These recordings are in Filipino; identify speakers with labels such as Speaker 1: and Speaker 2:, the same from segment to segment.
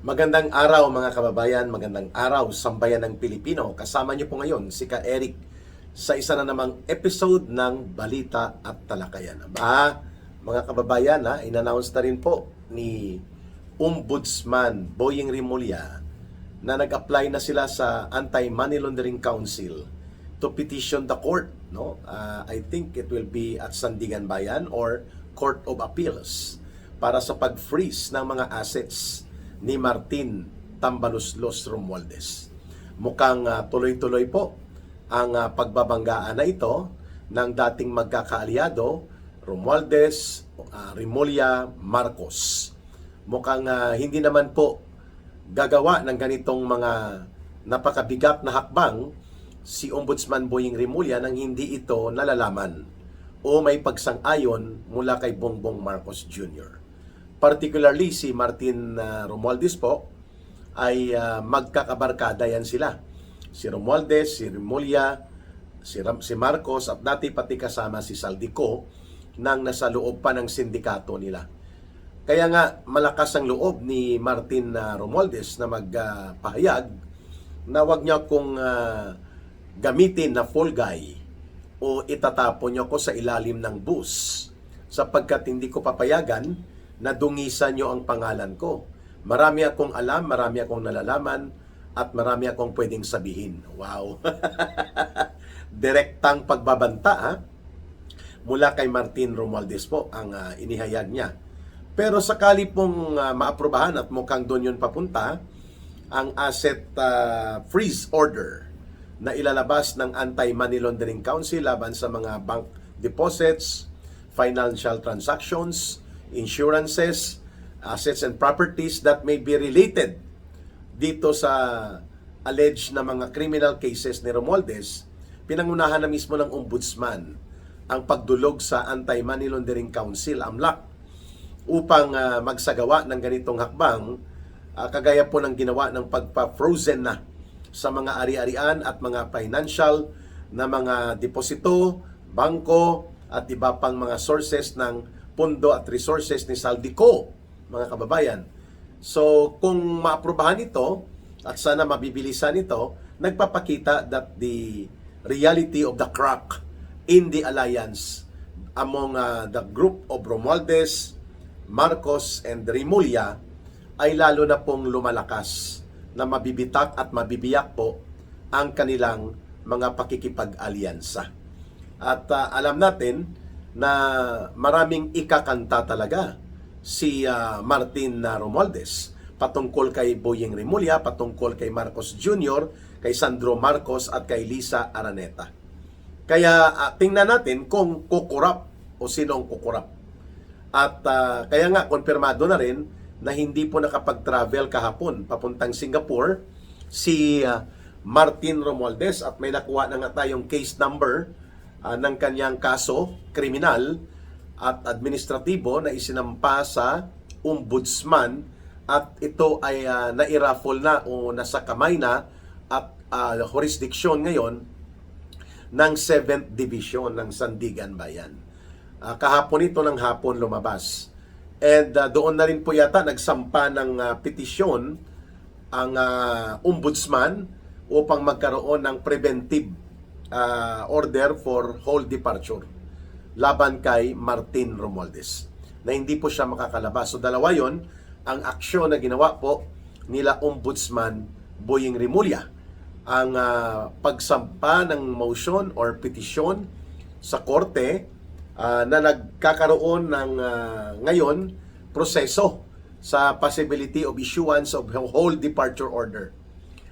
Speaker 1: Magandang araw mga kababayan, magandang araw sambayan ng Pilipino. Kasama niyo po ngayon si Ka Eric sa isa na namang episode ng Balita at Talakayan. Mga kababayan, in-announce na rin po ni Ombudsman Boyeng Rimulya na nag-apply na sila sa Anti-Money Laundering Council to petition the court. I think it will be at Sandigan Bayan or Court of Appeals para sa pag-freeze ng mga assets ni Martin Tambaluslos Romualdez. Mukhang tuloy-tuloy po ang pagbabanggaan na ito ng dating magkakaalyado Romualdez, Rimulya, Marcos. Mukhang hindi naman po gagawa ng ganitong mga napakabigat na hakbang si Ombudsman Boyeng Rimulya nang hindi ito nalalaman o may pagsang-ayon mula kay Bongbong Marcos Jr. Particularly si Martin Romualdez po ay magkakabarkada yan sila. Si Romualdez, si Rimulya, si Marcos at dati pati kasama si Saldico nang nasa loob pa ng sindikato nila. Kaya nga malakas ang loob ni Martin Romualdez na magpahayag na wag niya kong gamitin na fall guy o itatapon niyo ko sa ilalim ng bus sapagkat hindi ko papayagan na dungisan niyo ang pangalan ko. Marami akong alam, marami akong nalalaman, at marami akong pwedeng sabihin. Wow! Direktang pagbabanta mula kay Martin Romualdez po ang inihayag niya. Pero sakali pong maaprubahan at mukhang doon yun papunta, ang asset freeze order na ilalabas ng Anti-Money Laundering Council laban sa mga bank deposits, financial transactions, insurances, assets and properties that may be related dito sa alleged na mga criminal cases ni Romualdez, pinangunahan na mismo ng Ombudsman ang pagdulog sa Anti-Money Laundering Council, AMLAC, upang magsagawa ng ganitong hakbang, kagaya po ng ginawa ng pagpa-frozen na sa mga ari-arian at mga financial na mga deposito, bangko, at iba pang mga sources ng pondo at resources ni Saldico, mga kababayan. So, kung maaprubahan ito, at sana mabibilisan ito, nagpapakita that the reality of the crack in the alliance among the group of Romualdez, Marcos, and Rimulya ay lalo na pong lumalakas na mabibitak at mabibiyak po ang kanilang mga pakikipag-alyansa. At alam natin na maraming ikakanta talaga si Martin Romualdez patungkol kay Boyeng Rimulya, patungkol kay Marcos Jr., kay Sandro Marcos at kay Lisa Araneta. Kaya tingnan natin kung kukurap o sino ang kukurap. At kaya nga konfirmado na rin na hindi po nakapag-travel kahapon papuntang Singapore si Martin Romualdez at may nakuha na nga tayong case number ng kanyang kaso, kriminal at administratibo na isinampa sa Ombudsman at ito ay nairaffle na o nasa kamay na at jurisdiction ngayon ng 7th Division ng Sandigan Bayan. Kahapon ito ng hapon lumabas. And doon na rin po yata nagsampa ng petisyon ang Ombudsman upang magkaroon ng preventive order for whole departure laban kay Martin Romualdez na hindi po siya makakalabas. So dalawa yon ang aksyon na ginawa po nila Ombudsman Boyeng Rimulya. Ang pagsampa ng motion or petition sa korte na nagkakaroon ng ngayon proseso sa possibility of issuance of whole departure order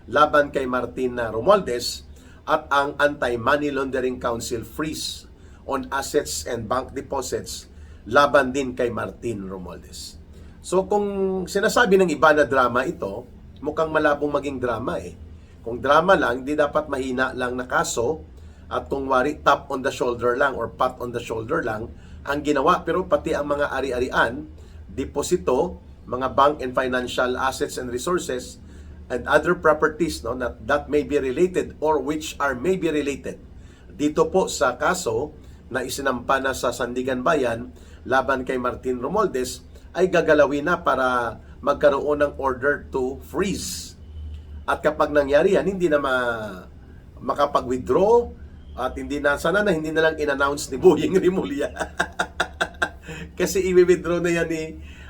Speaker 1: laban kay Martin Romualdez at ang Anti-Money Laundering Council freeze on assets and bank deposits laban din kay Martin Romualdez. So kung sinasabi ng iba na drama ito, mukhang malabong maging drama eh. Kung drama lang, hindi dapat mahina lang na kaso at kung wari tap on the shoulder lang or pat on the shoulder lang ang ginawa, pero pati ang mga ari-arian, deposito, mga bank and financial assets and resources and other properties that may be related or which are may be related dito po sa kaso na isinampa na sa Sandigan Bayan laban kay Martin Romualdez ay gagalawin na para magkaroon ng order to freeze. At kapag nangyari yan, hindi na makapag-withdraw at hindi na, sana na hindi na lang in-announce ni Boying Rimulya. Kasi i-withdraw na yan ni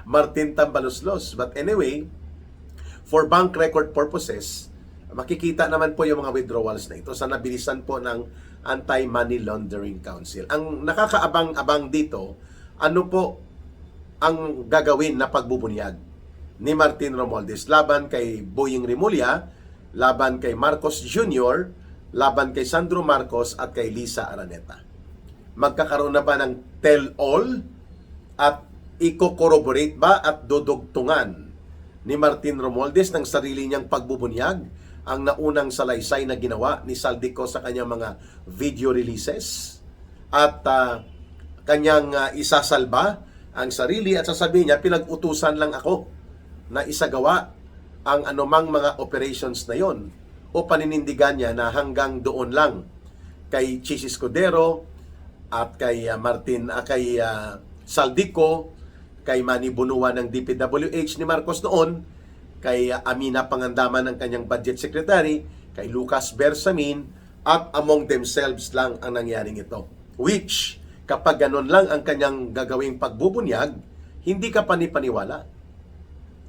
Speaker 1: Martin Tambaloslos. But anyway, for bank record purposes, makikita naman po yung mga withdrawals na ito sa nabilisan po ng Anti-Money Laundering Council. Ang nakakaabang-abang dito, ano po ang gagawin na pagbubunyag ni Martin Romualdez laban kay Boying Rimulya, laban kay Marcos Jr., laban kay Sandro Marcos at kay Lisa Araneta. Magkakaroon na ba ng tell-all at i-corroborate ba at dudugtungan ni Martin Romualdez ng sarili niyang pagbubunyag ang naunang salaysay na ginawa ni Saldico sa kanyang mga video releases at kanyang isasalba ang sarili at sasabihin niya, pinag-utusan lang ako na isagawa ang anumang mga operations na yon, o paninindigan niya na hanggang doon lang kay Chis Escudero at kay kay Saldico, kay Manny Bunua ng DPWH ni Marcos noon, kay Amina Pangandaman ng kanyang budget secretary, kay Lucas Bersamin, at among themselves lang ang nangyaring ito. Which, kapag ganun lang ang kanyang gagawing pagbubunyag, hindi ka panipaniwala.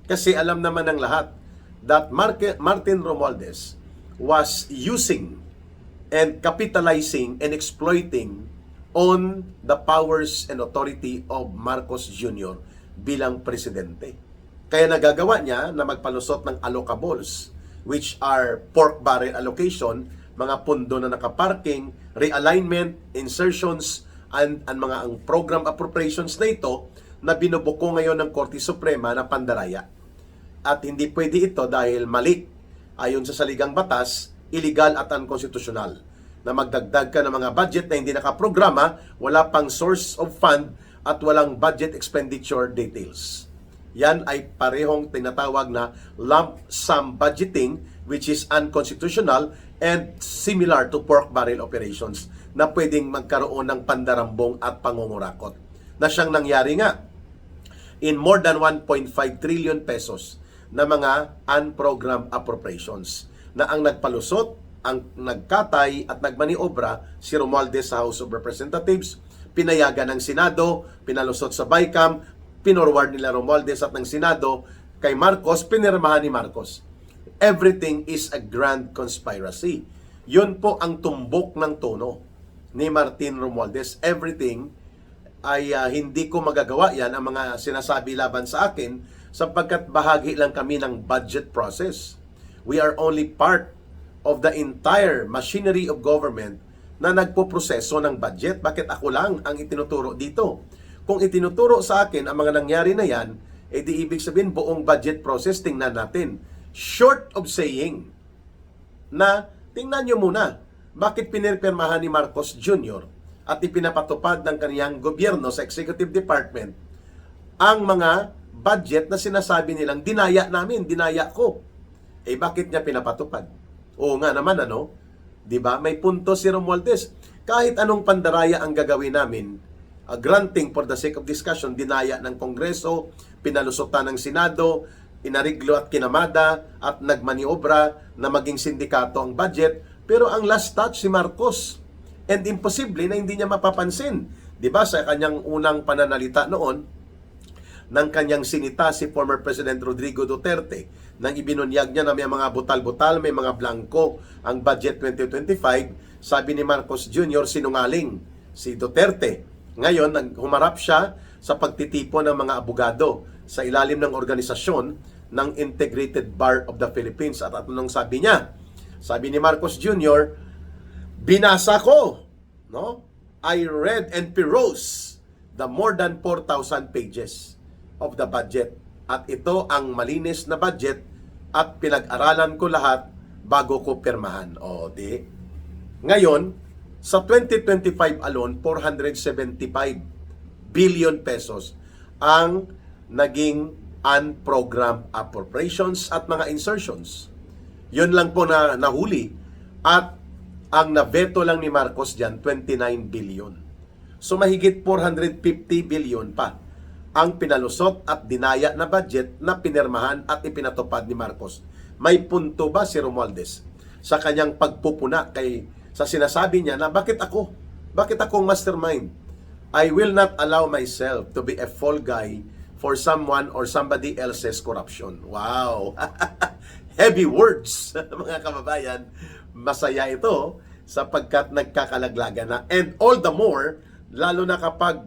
Speaker 1: Kasi alam naman ng lahat that Martin Romualdez was using and capitalizing and exploiting on the powers and authority of Marcos Jr. bilang presidente. Kaya nagagawa niya na magpalusot ng allocables, which are pork barrel allocation, mga pundo na nakaparking, realignment, insertions, and mga ang program appropriations na ito na binubuko ngayon ng Korte Suprema na pandaraya. At hindi pwede ito dahil mali. Ayon sa saligang batas, illegal at unconstitutional na magdagdag ka ng mga budget na hindi nakaprograma, wala pang source of fund at walang budget expenditure details. Yan ay parehong tinatawag na lump sum budgeting, which is unconstitutional and similar to pork barrel operations na pwedeng magkaroon ng pandarambong at pangungurakot. Na siyang nangyari nga in more than 1.5 trillion pesos na mga unprogrammed appropriations na ang nagpalusot, ang nagkatay at nagmaniobra si Romualdez sa House of Representatives, pinayagan ng Senado, pinalusot sa BICAM, pinorward nila Romualdez at ng Senado kay Marcos, pinirmahan ni Marcos. Everything is a grand conspiracy. Yun po ang tumbok ng tono ni Martin Romualdez. Everything ay hindi ko magagawa yan ang mga sinasabi laban sa akin sapagkat bahagi lang kami ng budget process. We are only part of the entire machinery of government na nagpoproseso ng budget. Bakit ako lang ang itinuturo dito? Kung itinuturo sa akin ang mga nangyari na yan, di ibig sabihin buong budget process tingnan natin. Short of saying na tingnan nyo muna, bakit pinirpermahan ni Marcos Jr. at ipinapatupad ng kaniyang gobyerno sa Executive Department ang mga budget na sinasabi nilang dinaya namin, dinaya ko. Bakit niya pinapatupad? Oo nga naman, ano? Diba? May punto si Romualdez. Kahit anong pandaraya ang gagawin namin, granting for the sake of discussion, dinaya ng Kongreso, pinalusutan ng Senado, inariglo at kinamada, at nagmaniobra na maging sindikato ang budget, pero ang last touch si Marcos. And imposible na hindi niya mapapansin. Diba? Sa kanyang unang pananalita noon, ng kanyang sinita si former President Rodrigo Duterte, nang ibinunyag niya na may mga butal-butal, may mga blanco ang budget 2025, sabi ni Marcos Jr., sinungaling si Duterte. Ngayon, humarap siya sa pagtitipon ng mga abogado sa ilalim ng organisasyon ng Integrated Bar of the Philippines. At anong sabi niya? Sabi ni Marcos Jr., binasa ko, no? I read and perused the more than 4,000 pages of the budget. At ito ang malinis na budget at pinag-aralan ko lahat bago ko pirmahan. O, di? Ngayon, sa 2025 alone, 475 billion pesos ang naging unprogrammed appropriations at mga insertions. Yun lang po na nahuli. At ang naveto lang ni Marcos dyan, 29 billion. So mahigit 450 billion pa ang pinalusot at dinaya na budget na pinirmahan at ipinatupad ni Marcos. May punto ba si Romualdez sa kanyang pagpupuna sa sinasabi niya na bakit ako? Bakit akong mastermind? I will not allow myself to be a fall guy for someone or somebody else's corruption. Wow! Heavy words, mga kababayan. Masaya ito sapagkat nagkakalaglagan na. And all the more, lalo na kapag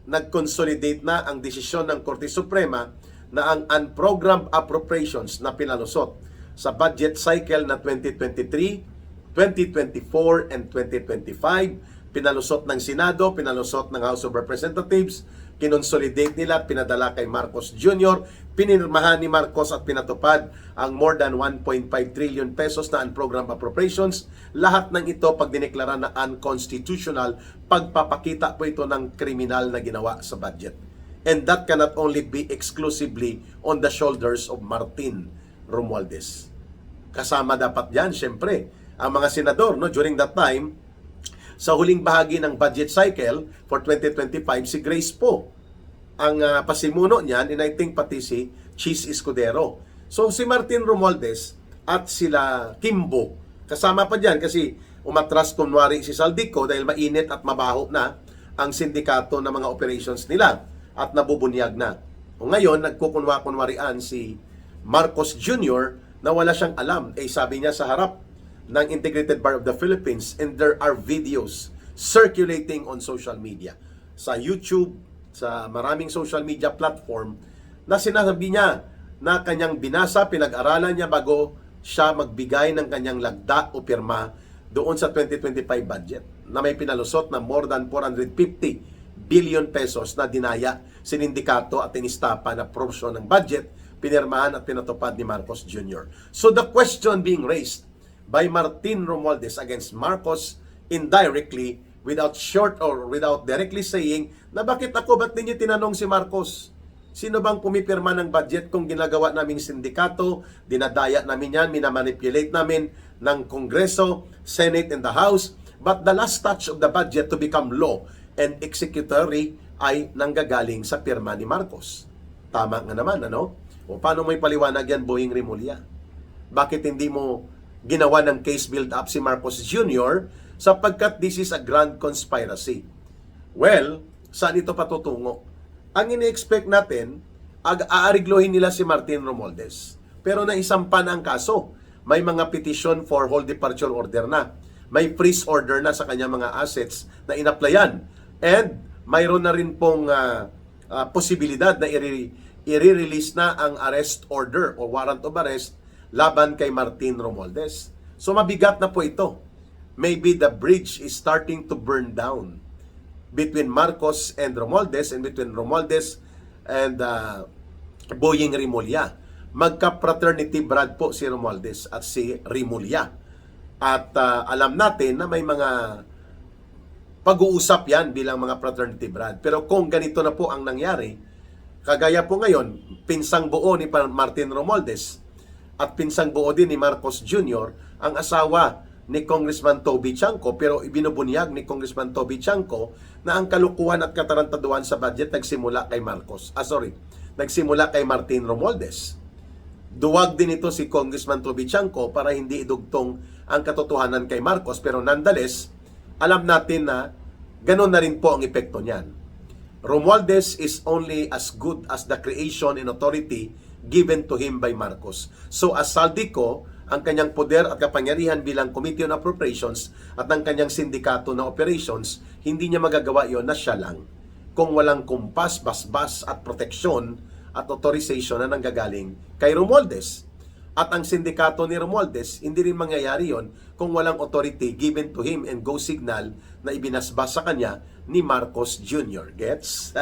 Speaker 1: nag-consolidate na ang desisyon ng Korte Suprema na ang unprogrammed appropriations na pinalusot sa budget cycle na 2023, 2024, and 2025, pinalusot ng Senado, pinalusot ng House of Representatives, kinonsolidate nila at pinadala kay Marcos Jr., pinirmahan ni Marcos at pinatupad ang more than 1.5 trillion pesos na unprogrammed appropriations. Lahat ng ito pag dineklara na unconstitutional, pagpapakita po ito ng kriminal na ginawa sa budget. And that cannot only be exclusively on the shoulders of Martin Romualdez. Kasama dapat yan, syempre, ang mga senador, no, during that time, sa huling bahagi ng budget cycle for 2025, si Grace po ang pasimuno niyan, and I think pati si Cheese Escudero. So si Martin Romualdez at sila Kimbo, kasama pa dyan kasi umatras kunwari si Saldico dahil mainit at mabaho na ang sindikato ng mga operations nila at nabubunyag na. O ngayon, nagkukunwa-kunwarian si Marcos Jr. na wala siyang alam. Sabi niya sa harap ng Integrated Bar of the Philippines, and there are videos circulating on social media, sa YouTube, sa maraming social media platform, na sinasabi niya na kanyang binasa, pinag-aralan niya bago siya magbigay ng kanyang lagda o pirma doon sa 2025 budget na may pinalusot na more than 450 billion pesos na dinaya, sinindikato at inistapa na portion ng budget, pinirmahan at pinatupad ni Marcos Jr. So the question being raised by Martin Romualdez against Marcos indirectly, without short or without directly saying na bakit ninyo tinanong si Marcos? Sino bang pumipirma ng budget kung ginagawa naming sindikato, dinadaya namin yan, minamanipulate namin ng Kongreso, Senate, and the House, but the last touch of the budget to become law and executory ay nanggagaling sa pirma ni Marcos. Tama nga naman, ano? O paano mo ipaliwanag yan, Boying Rimulya? Bakit hindi mo ginawa ng case build-up si Marcos Jr. sapagkat this is a grand conspiracy? Well, saan ito patutungo? Ang ini-expect natin, aariglohin nila si Martin Romualdez. Pero naisampa na ang kaso. May mga petition for whole departure order na. May freeze order na sa kanyang mga assets na inaplayan. And mayroon na rin pong posibilidad na i-release na ang arrest order o warrant of arrest laban kay Martin Romualdez. So mabigat na po ito. Maybe the bridge is starting to burn down between Marcos and Romualdez, and between Romualdez and Boying Rimulya. Magka-fraternity brad po si Romualdez at si Rimulya. At alam natin na may mga pag-uusap yan bilang mga fraternity brad. Pero kung ganito na po ang nangyari, kagaya po ngayon, pinsang buo ni Martin Romualdez at pinsang buo din ni Marcos Jr., ang asawa ni Congressman Toby Chanco, pero ibinubunyag ni Congressman Toby Chanco na ang kalukuhan at katarantaduhan sa budget nagsimula kay nagsimula kay Martin Romualdez. Duwag din ito si Congressman Toby Chanco para hindi idugtong ang katotohanan kay Marcos, pero nonetheless, alam natin na ganun na rin po ang epekto niyan. Romualdez is only as good as the creation and authority given to him by Marcos. So as Saldico, ang kanyang poder at kapangyarihan bilang Committee on Appropriations at ang kanyang sindikato na operations, hindi niya magagawa yon na siya lang kung walang kumpas, basbas at proteksyon at authorization na nanggagaling kay Romualdez. At ang sindikato ni Romualdez, hindi rin mangyayari yon kung walang authority given to him and go signal na ibinasbas sa kanya ni Marcos Jr. Gets?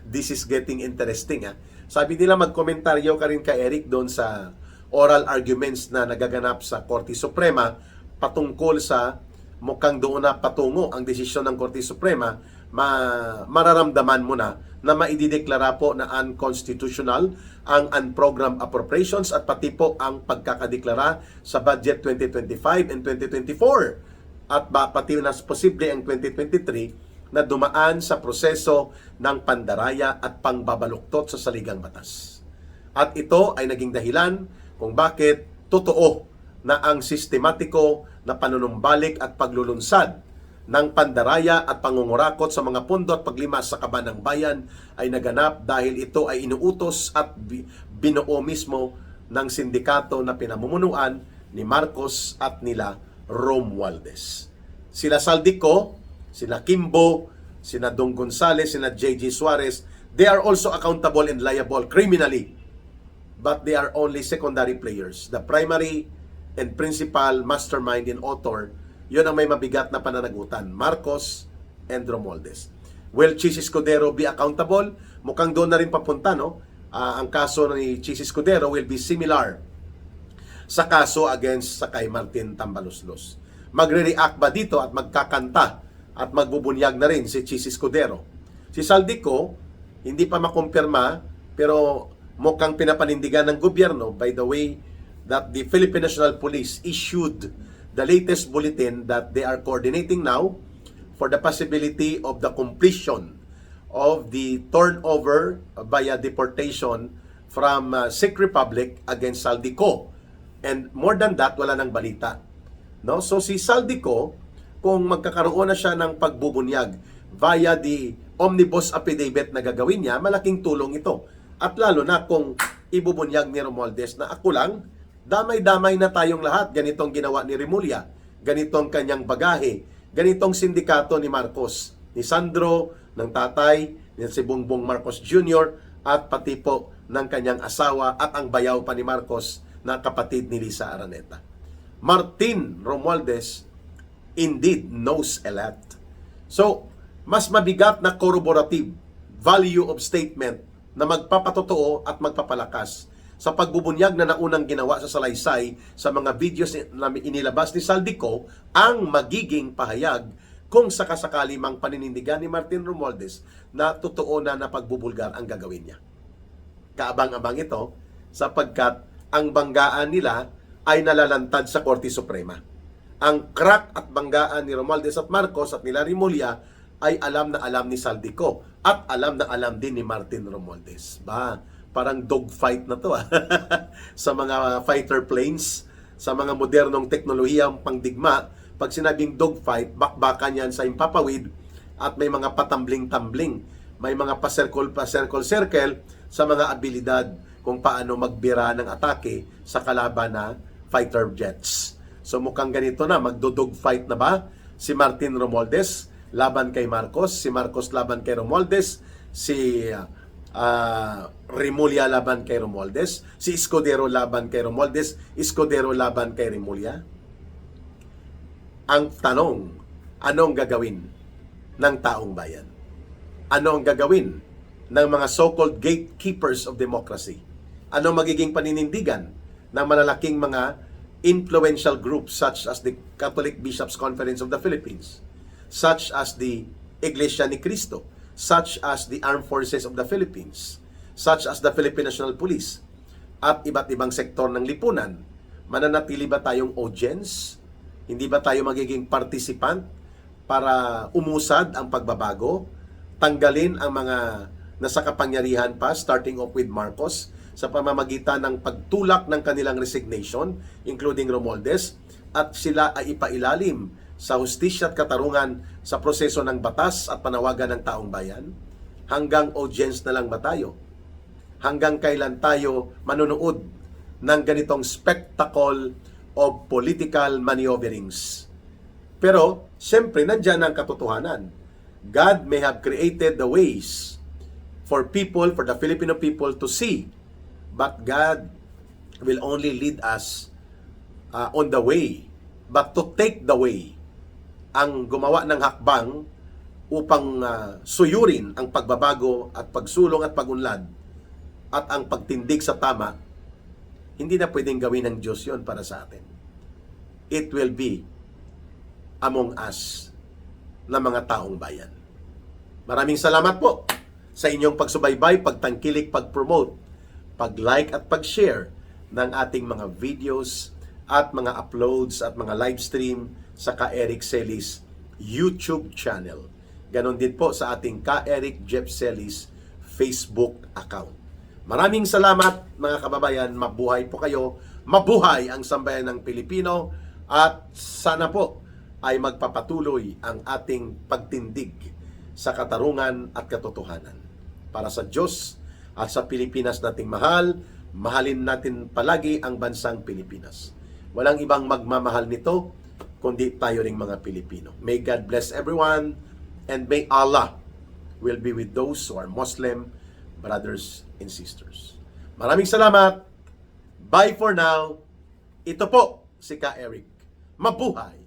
Speaker 1: This is getting interesting, ha? Sabi nila magkomentaryo ka rin ka Eric doon sa oral arguments na nagaganap sa Korte Suprema patungkol sa mukhang doon na patungo ang desisyon ng Korte Suprema, mararamdaman mo na maidideklara po na unconstitutional ang unprogrammed appropriations at pati po ang pagkakadeklara sa budget 2025 and 2024 at pati na posible ang 2023 na dumaan sa proseso ng pandaraya at pangbabaluktot sa saligang batas. At ito ay naging dahilan kung bakit totoo na ang sistematiko na panunumbalik at paglulunsad ng pandaraya at pangungurakot sa mga pondo at paglimas sa kaban ng bayan ay naganap dahil ito ay inuutos at binuo mismo ng sindikato na pinamumunuan ni Marcos at nila Romualdez. Sila Saldico, sila Kimbo, sina Dong Gonzales, sina J.G. Suarez, they are also accountable and liable criminally. But they are only secondary players. The primary and principal mastermind and author, yun ang may mabigat na pananagutan. Marcos and Romualdez. Will Chis Escudero be accountable? Mukhang doon na rin papunta, no? Ang kaso ni Chis Escudero will be similar sa kaso against sa kay Martin Tambaluslos. Magre-react ba dito at magkakanta at magbubunyag na rin si Chis Escudero? Si Saldico, hindi pa makumpirma, pero mukhang pinapanindigan ng gobyerno by the way that the Philippine National Police issued the latest bulletin that they are coordinating now for the possibility of the completion of the turnover via deportation from Czech Republic against Saldico. And more than that, wala nang balita. No? So si Saldico, kung magkakaroon na siya ng pagbubunyag via the omnibus affidavit na gagawin niya, malaking tulong ito. At lalo na kung ibubunyag ni Romualdez na ako lang, damay-damay na tayong lahat. Ganitong ginawa ni Remulla, ganitong kanyang bagahe, ganitong sindikato ni Marcos, ni Sandro, ng tatay, ni si Bongbong Marcos Jr., at pati po ng kanyang asawa at ang bayaw pa ni Marcos na kapatid ni Lisa Araneta. Martin Romualdez indeed knows a lot. So, mas mabigat na corroborative value of statement na magpapatotoo at magpapalakas sa pagbubunyag na naunang ginawa sa salaysay sa mga videos na inilabas ni Saldico ang magiging pahayag kung sakasakali mang paninindigan ni Martin Romualdez na totoo na pagbubulgar ang gagawin niya. Kaabang-abang ito sapagkat ang banggaan nila ay nalalantad sa Korte Suprema. Ang crack at banggaan ni Romualdez at Marcos at nila Remulla ay alam na alam ni Saldico at alam na alam din ni Martin Romualdez. Parang dogfight na to sa mga fighter planes, sa mga modernong teknolohiyang pangdigma. Pag sinabing dogfight, bakbakan yan sa impapawid at may mga patambling-tambling, may mga pa-circle sa mga abilidad kung paano magbira ng atake sa kalaban na fighter jets. So mukhang ganito na, magdodogfight na ba si Martin Romualdez laban kay Marcos, si Marcos laban kay Romualdez, si Remulla laban kay Romualdez, si Escudero laban kay Romualdez, Escudero laban kay Remulla. Ang tanong, anong gagawin ng taong bayan? Ano ang gagawin ng mga so-called gatekeepers of democracy? Ano magiging paninindigan ng malalaking mga influential groups such as the Catholic Bishops' Conference of the Philippines, such as the Iglesia ni Cristo, such as the Armed Forces of the Philippines, such as the Philippine National Police, at iba't ibang sektor ng lipunan? Mananatili ba tayong audience? Hindi ba tayo magiging participant para umusad ang pagbabago? Tanggalin ang mga nasa kapangyarihan pa, starting off with Marcos, sa pamamagitan ng pagtulak ng kanilang resignation, including Romualdez, at sila ay ipailalim sa hustisya at katarungan sa proseso ng batas at panawagan ng taong bayan? Hanggang audience na lang ba tayo? Hanggang kailan tayo manunood ng ganitong spectacle of political maneuverings? Pero, siyempre, nandyan ang katotohanan. God may have created the ways for people, for the Filipino people to see, but God will only lead us on the way, but to take the way. Ang gumawa ng hakbang upang suyurin ang pagbabago at pagsulong at pagunlad at ang pagtindig sa tama, hindi na pwedeng gawin ng Diyos yon para sa atin. It will be among us na mga taong bayan. Maraming salamat po sa inyong pagsubaybay, pagtangkilik, pag-promote, pag-like at pag-share ng ating mga videos at mga uploads at mga live stream sa Ka Eric Celis YouTube channel. Ganon din po sa ating Ka Eric Jeff Celis Facebook account. Maraming salamat mga kababayan, mabuhay po kayo, mabuhay ang sambayan ng Pilipino, at sana po ay magpapatuloy ang ating pagtindig sa katarungan at katotohanan. Para sa Diyos at sa Pilipinas nating mahal, mahalin natin palagi ang bansang Pilipinas. Walang ibang magmamahal nito kundi tayo ring mga Pilipino. May God bless everyone, and may Allah will be with those who are Muslim brothers and sisters. Maraming salamat. Bye for now. Ito po si Ka Eric. Mabuhay!